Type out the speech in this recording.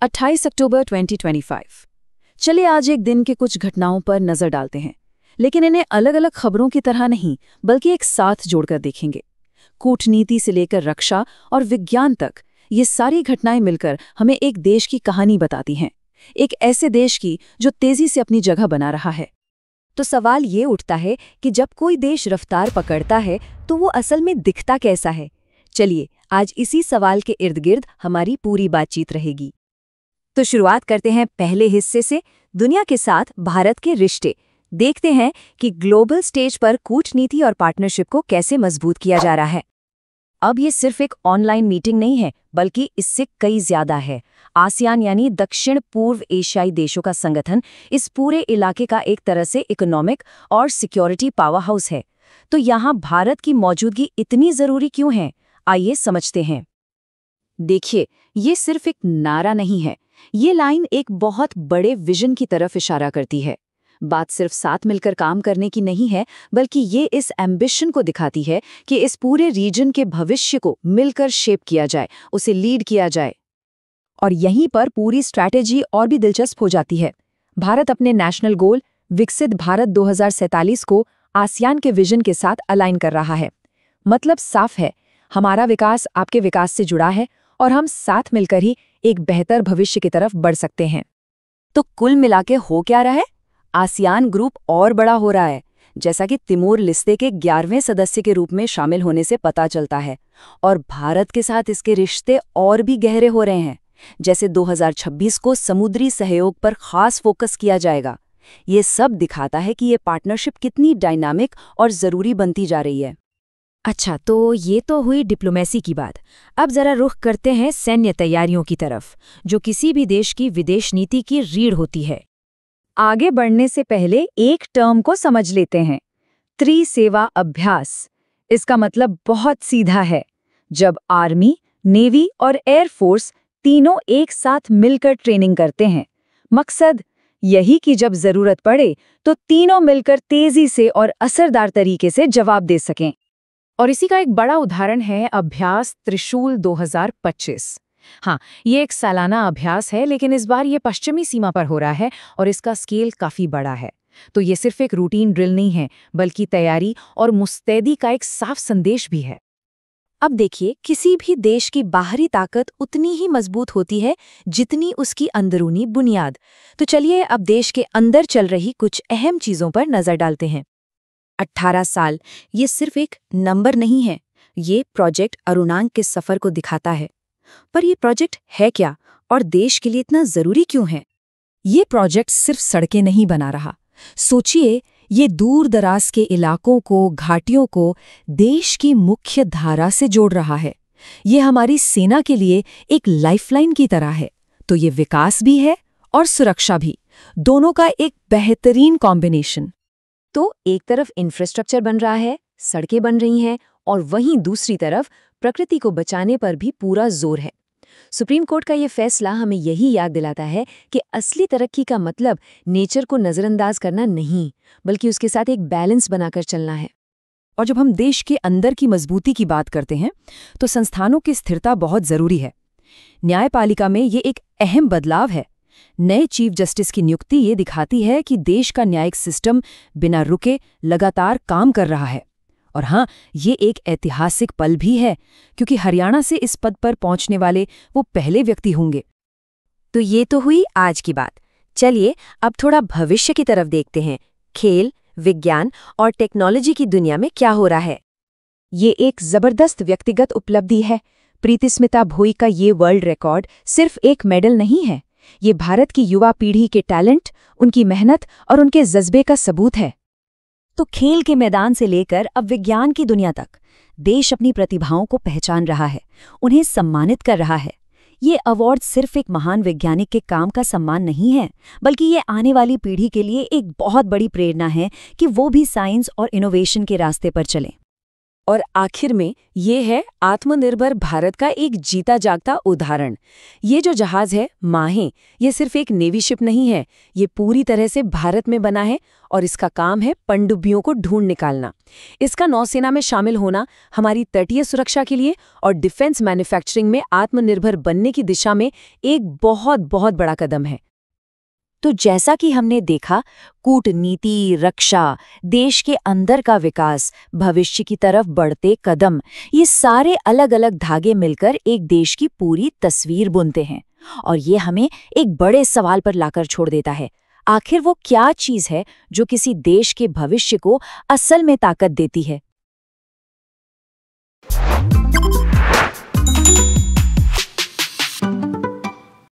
28 अक्टूबर 2025। चलिए आज एक दिन के कुछ घटनाओं पर नजर डालते हैं, लेकिन इन्हें अलग अलग खबरों की तरह नहीं बल्कि एक साथ जोड़कर देखेंगे। कूटनीति से लेकर रक्षा और विज्ञान तक ये सारी घटनाएं मिलकर हमें एक देश की कहानी बताती हैं, एक ऐसे देश की जो तेजी से अपनी जगह बना रहा है। तो सवाल ये उठता है कि जब कोई देश रफ्तार पकड़ता है तो वो असल में दिखता कैसा है। चलिए आज इसी सवाल के इर्द गिर्द हमारी पूरी बातचीत रहेगी। तो शुरुआत करते हैं पहले हिस्से से, दुनिया के साथ भारत के रिश्ते। देखते हैं कि ग्लोबल स्टेज पर कूटनीति और पार्टनरशिप को कैसे मजबूत किया जा रहा है। अब ये सिर्फ एक ऑनलाइन मीटिंग नहीं है, बल्कि इससे कई ज्यादा है। आसियान यानी दक्षिण पूर्व एशियाई देशों का संगठन इस पूरे इलाके का एक तरह से इकोनॉमिक और सिक्योरिटी पावर हाउस है। तो यहाँ भारत की मौजूदगी इतनी जरूरी क्यों है, आइए समझते हैं। देखिए, ये सिर्फ एक नारा नहीं है, ये लाइन एक बहुत बड़े विजन की तरफ इशारा करती है। बात सिर्फ साथ मिलकर काम करने की नहीं है, बल्कि ये इस एम्बिशन को दिखाती है कि इस पूरे रीजन के भविष्य को मिलकर शेप किया जाए, उसे लीड किया जाए। और यहीं पर पूरी स्ट्रैटेजी और भी दिलचस्प हो जाती है। भारत अपने नेशनल गोल विकसित भारत 2047 को आसियान के विजन के साथ अलाइन कर रहा है। मतलब साफ है, हमारा विकास आपके विकास से जुड़ा है और हम साथ मिलकर ही एक बेहतर भविष्य की तरफ बढ़ सकते हैं। तो कुल मिलाके हो क्या रहा है? आसियान ग्रुप और बड़ा हो रहा है, जैसा कि तिमोर लिस्ते के 11वें सदस्य के रूप में शामिल होने से पता चलता है। और भारत के साथ इसके रिश्ते और भी गहरे हो रहे हैं, जैसे 2026 को समुद्री सहयोग पर खास फोकस किया जाएगा। ये सब दिखाता है कि ये पार्टनरशिप कितनी डायनामिक और ज़रूरी बनती जा रही है। अच्छा, तो ये तो हुई डिप्लोमेसी की बात। अब जरा रुख करते हैं सैन्य तैयारियों की तरफ, जो किसी भी देश की विदेश नीति की रीढ़ होती है। आगे बढ़ने से पहले एक टर्म को समझ लेते हैं, त्रिसेवा अभ्यास। इसका मतलब बहुत सीधा है। जब आर्मी, नेवी और एयरफोर्स तीनों एक साथ मिलकर ट्रेनिंग करते हैं, मकसद यही कि जब जरूरत पड़े तो तीनों मिलकर तेजी से और असरदार तरीके से जवाब दे सकें। और इसी का एक बड़ा उदाहरण है अभ्यास त्रिशूल 2025। हाँ, ये एक सालाना अभ्यास है, लेकिन इस बार ये पश्चिमी सीमा पर हो रहा है और इसका स्केल काफी बड़ा है। तो ये सिर्फ एक रूटीन ड्रिल नहीं है, बल्कि तैयारी और मुस्तैदी का एक साफ संदेश भी है। अब देखिए, किसी भी देश की बाहरी ताकत उतनी ही मजबूत होती है जितनी उसकी अंदरूनी बुनियाद। तो चलिए अब देश के अंदर चल रही कुछ अहम चीजों पर नजर डालते हैं। 18 साल, ये सिर्फ एक नंबर नहीं है, ये प्रोजेक्ट अरुणांक के सफर को दिखाता है। पर ये प्रोजेक्ट है क्या और देश के लिए इतना जरूरी क्यों है? ये प्रोजेक्ट सिर्फ सड़कें नहीं बना रहा। सोचिए, ये दूर दराज के इलाकों को, घाटियों को देश की मुख्य धारा से जोड़ रहा है। ये हमारी सेना के लिए एक लाइफलाइन की तरह है। तो ये विकास भी है और सुरक्षा भी, दोनों का एक बेहतरीन कॉम्बिनेशन। तो एक तरफ इंफ्रास्ट्रक्चर बन रहा है, सड़कें बन रही हैं, और वहीं दूसरी तरफ प्रकृति को बचाने पर भी पूरा जोर है। सुप्रीम कोर्ट का ये फैसला हमें यही याद दिलाता है कि असली तरक्की का मतलब नेचर को नज़रअंदाज करना नहीं, बल्कि उसके साथ एक बैलेंस बनाकर चलना है। और जब हम देश के अंदर की मजबूती की बात करते हैं, तो संस्थानों की स्थिरता बहुत ज़रूरी है। न्यायपालिका में ये एक अहम बदलाव है। नए चीफ जस्टिस की नियुक्ति ये दिखाती है कि देश का न्यायिक सिस्टम बिना रुके लगातार काम कर रहा है। और हाँ, ये एक ऐतिहासिक पल भी है, क्योंकि हरियाणा से इस पद पर पहुंचने वाले वो पहले व्यक्ति होंगे। तो ये तो हुई आज की बात। चलिए अब थोड़ा भविष्य की तरफ देखते हैं। खेल, विज्ञान और टेक्नोलॉजी की दुनिया में क्या हो रहा है? ये एक जबरदस्त व्यक्तिगत उपलब्धि है। प्रीति स्मिता भोई का ये वर्ल्ड रिकॉर्ड सिर्फ एक मेडल नहीं है, ये भारत की युवा पीढ़ी के टैलेंट, उनकी मेहनत और उनके जज्बे का सबूत है। तो खेल के मैदान से लेकर अब विज्ञान की दुनिया तक देश अपनी प्रतिभाओं को पहचान रहा है, उन्हें सम्मानित कर रहा है। ये अवार्ड सिर्फ एक महान वैज्ञानिक के काम का सम्मान नहीं है, बल्कि ये आने वाली पीढ़ी के लिए एक बहुत बड़ी प्रेरणा है कि वो भी साइंस और इनोवेशन के रास्ते पर चलें। और आखिर में ये है आत्मनिर्भर भारत का एक जीता जागता उदाहरण। ये जो जहाज है माहे, ये सिर्फ एक नेवी शिप नहीं है, ये पूरी तरह से भारत में बना है और इसका काम है पनडुब्बियों को ढूंढ निकालना। इसका नौसेना में शामिल होना हमारी तटीय सुरक्षा के लिए और डिफेंस मैन्युफैक्चरिंग में आत्मनिर्भर बनने की दिशा में एक बहुत बहुत बड़ा कदम है। तो जैसा कि हमने देखा, कूटनीति, रक्षा, देश के अंदर का विकास, भविष्य की तरफ बढ़ते कदम, ये सारे अलग अलग धागे मिलकर एक देश की पूरी तस्वीर बुनते हैं। और ये हमें एक बड़े सवाल पर लाकर छोड़ देता है, आखिर वो क्या चीज़ है जो किसी देश के भविष्य को असल में ताकत देती है।